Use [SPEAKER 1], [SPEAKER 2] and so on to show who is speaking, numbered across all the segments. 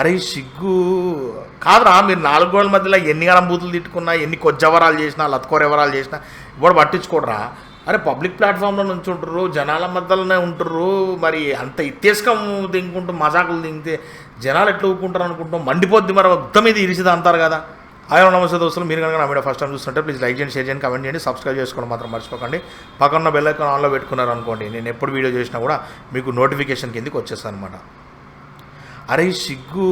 [SPEAKER 1] అరే సిగ్గు కాదురా, మీరు 4 గోడల మధ్యలో ఎన్ని గణం బూతులు తిట్టుకున్నా, ఎన్ని కొజ్జవరాలు చేసినా, లత్కోరెవరాలు చేసినా ఇప్పుడు పట్టించుకోడరా. అరే పబ్లిక్ ప్లాట్ఫామ్లో నుంచి ఉంటారు, జనాల మధ్యలోనే ఉంటారు. మరి అంత ఇత్తేసుకం దింకుంటూ మజాకులు దింగితే జనాలు ఎట్లా ఊరుకుంటారు అనుకుంటాం. మండిపోద్ది మరి మొత్తం ఇది ఇరిసిది అంటారు కదా. హాయ్ నమస్తే దోస్తులు, మీరు కనుక నా వీడియో ఫస్ట్ టైం చూస్తుంటే ప్లీజ్ లైక్ చేయండి, షేర్ చేయండి, కమెంట్ చేయండి, సబ్స్క్రైబ్ చేసుకోవడం మాత్రం మర్చిపోకండి. పక్కన బెల్ ఐకాన్ ఆన్లో పెట్టుకున్నారు అనుకోండి, నేను ఎప్పుడు వీడియో చేసినా కూడా మీకు నోటిఫికేషన్ కిందకి వచ్చేస్తాను అనమాట. అరే సిగ్గు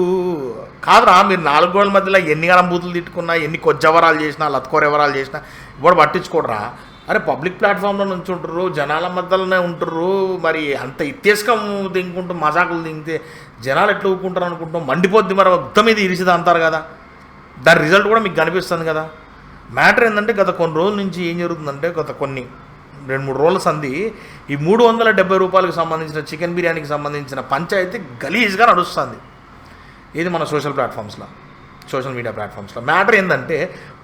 [SPEAKER 1] కాదురా, మీరు 4 గోడల మధ్యలో ఎన్ని గణం బూతులు తిట్టుకున్నా, ఎన్ని కొజ్జవరాలు చేసినా, లత్కోరెవరాలు చేసినా ఇప్పుడు పట్టించుకోడరా. అరే పబ్లిక్ ప్లాట్ఫామ్లో నుంచి ఉంటారు, జనాల మధ్యలోనే ఉంటారు. మరి అంత ఇత్తేసుకం దింకుంటూ మజాకులు దింగితే జనాలు ఎట్లా ఊరుకుంటారు అనుకుంటాం. మండిపోద్ది మరి మొత్తం ఇది ఇరిసిది అంటారు కదా. దాని రిజల్ట్ కూడా మీకు కనిపిస్తుంది కదా. మ్యాటర్ ఏంటంటే గత కొన్ని రోజుల నుంచి ఏం జరుగుతుందంటే, గత కొన్ని 2-3 రోజుల సంది ఈ 370 రూపాయలకు సంబంధించిన చికెన్ బిర్యానీకి సంబంధించిన పంచాయతీ గలీజ్గా నడుస్తుంది. ఇది మన సోషల్ మీడియా ప్లాట్ఫామ్స్లో. మ్యాటర్ ఏంటంటే,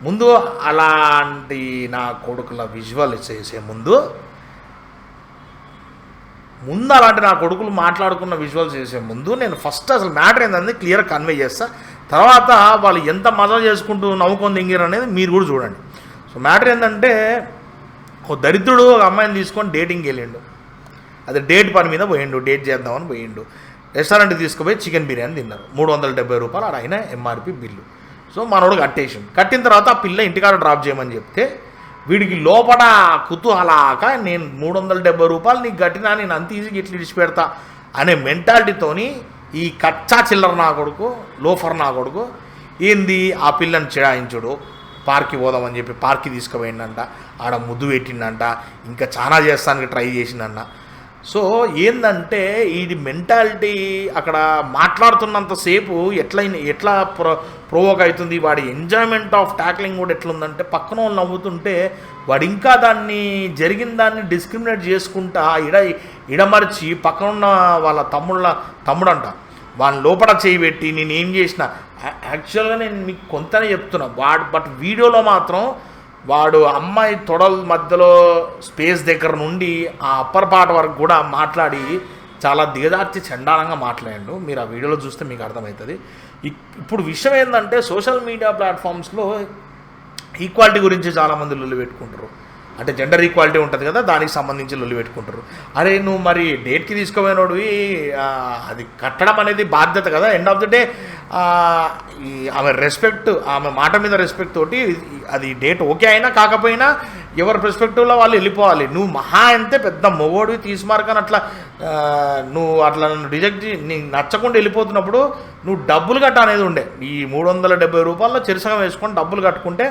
[SPEAKER 1] ముందు అలాంటి నా కొడుకుల విజువల్ చేసే ముందు అలాంటి నా కొడుకులు మాట్లాడుకున్న విజువల్స్ చేసే ముందు నేను ఫస్ట్ అసలు మ్యాటర్ ఏంటంటే క్లియర్ కన్వే చేస్తా. తర్వాత వాళ్ళు ఎంత మజా చేసుకుంటూ నవ్వుకొని దింగారు అనేది మీరు కూడా చూడండి. సో మ్యాటర్ ఏంటంటే, ఓ దరిద్రుడు ఒక అమ్మాయిని తీసుకొని డేటింగ్కి వెళ్ళిండు. అది డేట్ పని మీద పోయిండు, డేట్ చేద్దామని పోయిండు. రెస్టారెంట్ తీసుకుపోయి చికెన్ బిర్యానీ తిన్నారు. 370 రూపాయలు ఆడ అయినా ఎంఆర్పి బిల్లు. సో మనోడు కట్టిన తర్వాత ఆ పిల్ల ఇంటికాడ డ్రాప్ చేయమని చెప్తే వీడికి లోపల కుతూహలాక నేను 370 రూపాయలు నీకు కట్టినా, నేను అంత ఈజీగా ఇట్లా విడిచిపెడతా అనే మెంటాలిటీతోని ఈ కచ్చా చిల్లర నా కొడుకు, లోఫర్ నా కొడుకు ఏంది ఆ పిల్లని చిడాయించుడు. పార్క్కి పోదామని చెప్పి పార్క్కి తీసుకుపోయిందంట, ఆడ ముద్దు పెట్టిండంట, ఇంకా చాలా చేస్తానికి ట్రై చేసిందంట. సో ఏందంటే ఇది మెంటాలిటీ అక్కడ మాట్లాడుతున్నంతసేపు ఎట్లా ప్రొవోక్ అవుతుంది. వాడి ఎంజాయ్మెంట్ ఆఫ్ ట్యాక్లింగ్ కూడా ఎట్లుందంటే, పక్కన వాళ్ళు నవ్వుతుంటే వాడు ఇంకా దాన్ని జరిగిన దాన్ని డిస్క్రిమినేట్ చేసుకుంటా ఇడమర్చి పక్కన ఉన్న వాళ్ళ తమ్ముడంట వాడిని లోపల చేయి పెట్టి నేను ఏం చేసిన. యాక్చువల్గా నేను మీకు కొంతనే చెప్తున్నా, బట్ వీడియోలో మాత్రం వాడు అమ్మాయి తొడల మధ్యలో స్పేస్ దగ్గర నుండి ఆ అప్పర్ పార్ట్ వరకు కూడా మాట్లాడి చాలా దిగజార్చి చండాలంగా మాట్లాడాడు. మీరు ఆ వీడియోలో చూస్తే మీకు అర్థమవుతుంది. ఇప్పుడు విషయం ఏంటంటే, సోషల్ మీడియా ప్లాట్ఫామ్స్లో ఈక్వాలిటీ గురించి చాలామంది లొల్లి పెట్టుకుంటారు. అంటే జెండర్ ఈక్వాలిటీ ఉంటుంది కదా, దానికి సంబంధించి లొల్లి పెట్టుకుంటారు. అరే నువ్వు మరి డేట్కి తీసుకుపోయినోడివి, అది కట్టడం అనేది బాధ్యత కదా. ఎండ్ ఆఫ్ ద డే ఆమె రెస్పెక్ట్, ఆమె మాట మీద రెస్పెక్ట్ తోటి అది డేట్ ఓకే అయినా కాకపోయినా ఎవరి పర్స్పెక్టివ్లో వాళ్ళు వెళ్ళిపోవాలి. నువ్వు మహా అంతే పెద్ద మొగోడివి తీసుమార్కని అట్లా నువ్వు అట్లా నన్ను రిజెక్ట్ నీకు నచ్చకుండా వెళ్ళిపోతున్నప్పుడు నువ్వు డబ్బులు కట్ట అనేది ఉండే. ఈ 370 రూపాయల్లో చెరుసగం వేసుకొని డబ్బులు కట్టుకుంటే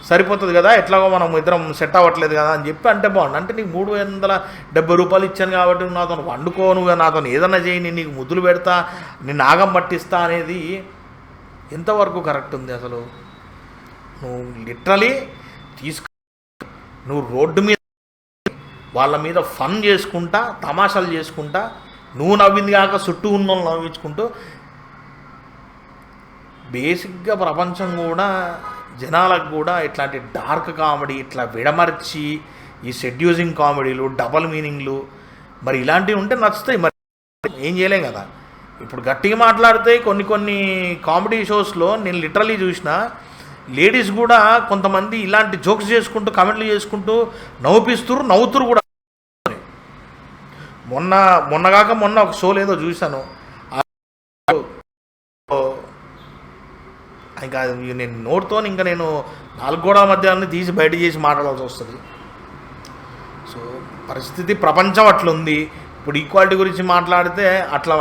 [SPEAKER 1] సరిపోతుంది కదా, ఎట్లాగో మనం ఇద్దరం సెట్ అవ్వట్లేదు కదా అని చెప్పి అంటే బాగుండు. అంటే నీకు 370 రూపాయలు ఇచ్చాను కాబట్టి నువ్వు నాతో వండుకో, నువ్వు నాతో ఏదన్నా చేయి, నేను నీకు ముద్దులు పెడతా, నేను నాగం పట్టిస్తా అనేది ఎంతవరకు కరెక్ట్ ఉంది అసలు? నువ్వు లిటరలీ నువ్వు రోడ్డు మీద వాళ్ళ మీద ఫన్ చేసుకుంటా, తమాషాలు చేసుకుంటా, నువ్వు నవ్వింది కాక చుట్టూ ఉన్న వాళ్ళు నవ్వించుకుంటూ బేసిక్గా ప్రపంచం కూడా జనాలకు కూడా ఇట్లాంటి డార్క్ కామెడీ, ఇట్లా విడమర్చి ఈ సెడ్యూసింగ్ కామెడీలు, డబల్ మీనింగ్లు మరి ఇలాంటివి ఉంటే నచ్చుతాయి. మరి ఏం చేయలేం కదా. ఇప్పుడు గట్టిగా మాట్లాడితే కొన్ని కామెడీ షోస్లో నేను లిటరలీ చూసిన లేడీస్ కూడా కొంతమంది ఇలాంటి జోక్స్ చేసుకుంటూ కమెంట్లు చేసుకుంటూ నవ్వుతురు కూడా. మొన్న ఒక షోలో ఏదో చూశాను, ఇంకా నేను నోట్తో ఇంకా నేను 4 గోడల మధ్య తీసి బయట చేసి మాట్లాడాల్సి వస్తుంది. సో పరిస్థితి ప్రపంచం అట్లుంది. ఇప్పుడు ఈక్వాలిటీ గురించి మాట్లాడితే అట్లా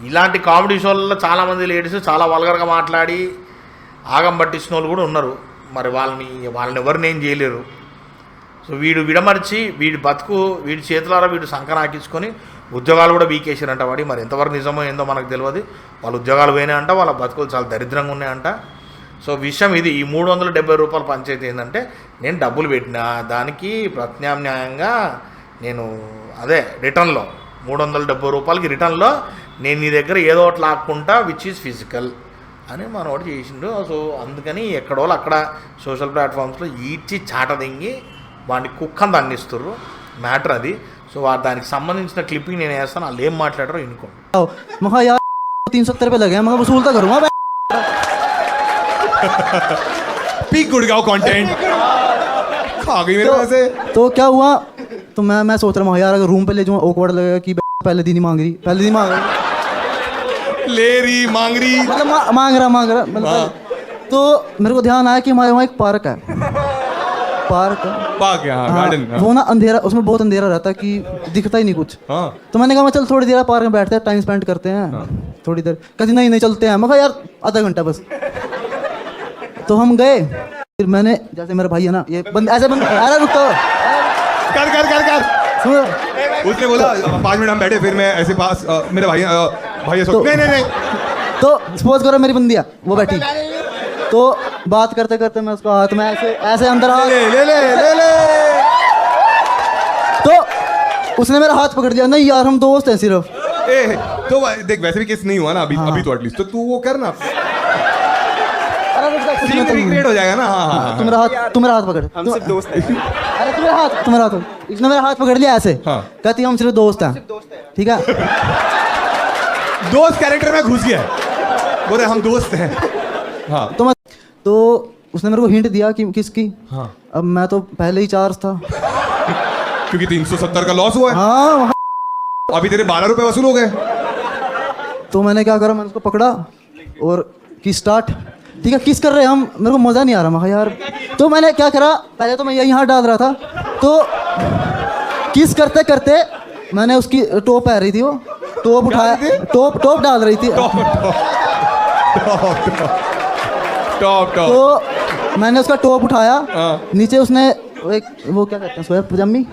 [SPEAKER 1] ఇలాంటి కామెడీ షోలలో చాలామంది లేడీస్ చాలా వల్గర్గా మాట్లాడి ఆగం పట్టించిన వాళ్ళు కూడా ఉన్నారు. మరి వాళ్ళని ఎవరిని ఏం చేయలేరు. సో వీడు విడమర్చి వీడి బతుకు వీడి చేతులారా వీడు సంకనాకించుకొని ఉద్యోగాలు కూడా వీకేసారంట వాడి. మరి ఎంతవరకు నిజమో ఏందో మనకు తెలియదు. వాళ్ళ ఉద్యోగాలు పోయినాయంట, వాళ్ళ బతుకులు చాలా దరిద్రంగా ఉన్నాయంట. సో విషయం ఇది. ఈ 370 రూపాయల పంచాయతీ ఏంటంటే, నేను డబ్బులు పెట్టిన దానికి ప్రత్యామ్నాయంగా నేను రిటర్న్లో 370 రూపాయలకి రిటర్న్లో నేను నీ దగ్గర ఏదో ఒకటి లాక్కుంటా, విచ్ ఈజ్ ఫిజికల్ అని మనోడు చేసిండు. సో అందుకని ఎక్కడో అక్కడ సోషల్ ప్లాట్ఫామ్స్లో ఈడ్చి చాట దింగి వాడిని కుక్కని దండిస్తుర్రు. మ్యాటర్ అది. సో దానికి సంబంధించిన క్లిప్పింగ్ నేను వేస్తాను, వాళ్ళు ఏం మాట్లాడారో వినుకోండి.
[SPEAKER 2] 370 रुपये लगे हैं, मैं वसूल तो करूँगा।
[SPEAKER 3] पीक गुड़गांव कंटेंट खा गई मेरे वैसे।
[SPEAKER 2] तो क्या हुआ, तो मैं सोच रहा हूँ यार अगर रूम पे ले जाऊँ ऑकवर्ड लगेगा कि पहले दिन ही मांग रही, पहले दिन मांग रही,
[SPEAKER 3] ले रही मांग रही,
[SPEAKER 2] मतलब मांग रहा मतलब। तो मेरे को ध्यान आया कि हमारे वहाँ एक पार्क है, पार्क
[SPEAKER 3] यहाँ गार्डन।
[SPEAKER 2] वो ना अंधेरा, उसमें बहुत अंधेरा रहता है कि दिखता ही नहीं कुछ।
[SPEAKER 3] हाँ।
[SPEAKER 2] तो मैंने कहा मैं चल थोड़ी देर पार्क में बैठते हैं, टाइम स्पेंड करते हैं थोड़ी देर। कहती नहीं चलते हैं। मैं कहा यार आधा घंटा बस। तो हम गए, फिर मैंने जैसे मेरा भाई है ना ये ऐसे अरे रुक तो
[SPEAKER 3] कर
[SPEAKER 2] सुनो।
[SPEAKER 3] उसने बोला 5 मिनट हम बैठे, फिर मैं ऐसे पास मेरे भाई नहीं
[SPEAKER 2] तो सपोज करो मेरी बंदी है वो बैठी, तो बात करते करते मैं उसको हाथ में ऐसे अंदर
[SPEAKER 3] ले
[SPEAKER 2] तो उसने मेरा हाथ पकड़ दिया। नहीं यार हम दोस्त हैं सिर्फ।
[SPEAKER 3] तो देख वैसे भी किस नहीं हुआ ना अभी तो एटलीस्ट तो तू वो कर ना, रिक्रिएट हो जाएगा ना। हाँ।
[SPEAKER 2] तुम्हारा हाथ पकड़,
[SPEAKER 4] हम सिर्फ दोस्त हैं।
[SPEAKER 2] अरे तुम्हारा हाथ इसने मेरा हाथ पकड़ लिया ऐसे। कहती हम सिर्फ दोस्त हैं, ठीक है।
[SPEAKER 3] दोस्त कैरेक्टर में घुस गया, बोले हम दोस्त हैं। हाँ।
[SPEAKER 2] तो उसने मेरे को हिंट दिया कि किसकी। हाँ। अब मैं तो पहले ही चार्ज था
[SPEAKER 3] क्योंकि 370 का लॉस हुआ है।
[SPEAKER 2] हाँ।
[SPEAKER 3] अभी तेरे 12 रुपए वसूल हो गए।
[SPEAKER 2] तो मैंने क्या करा, मैंने उसको पकड़ा और किस स्टार्ट, ठीक है किस कर रहे हैं हम, मेरे को मज़ा नहीं आ रहा। मैं यार तो मैंने क्या करा, पहले तो मैं यही हाथ डाल रहा था, तो किस करते करते मैंने उसकी टॉप आ रही थी, वो टॉप उठाया, टॉप डाल रही थी।
[SPEAKER 3] टॉप
[SPEAKER 2] तो मैंने उसका टॉप उठाया, नीचे उसने एक वो क्या कहते हैं सोया पजामी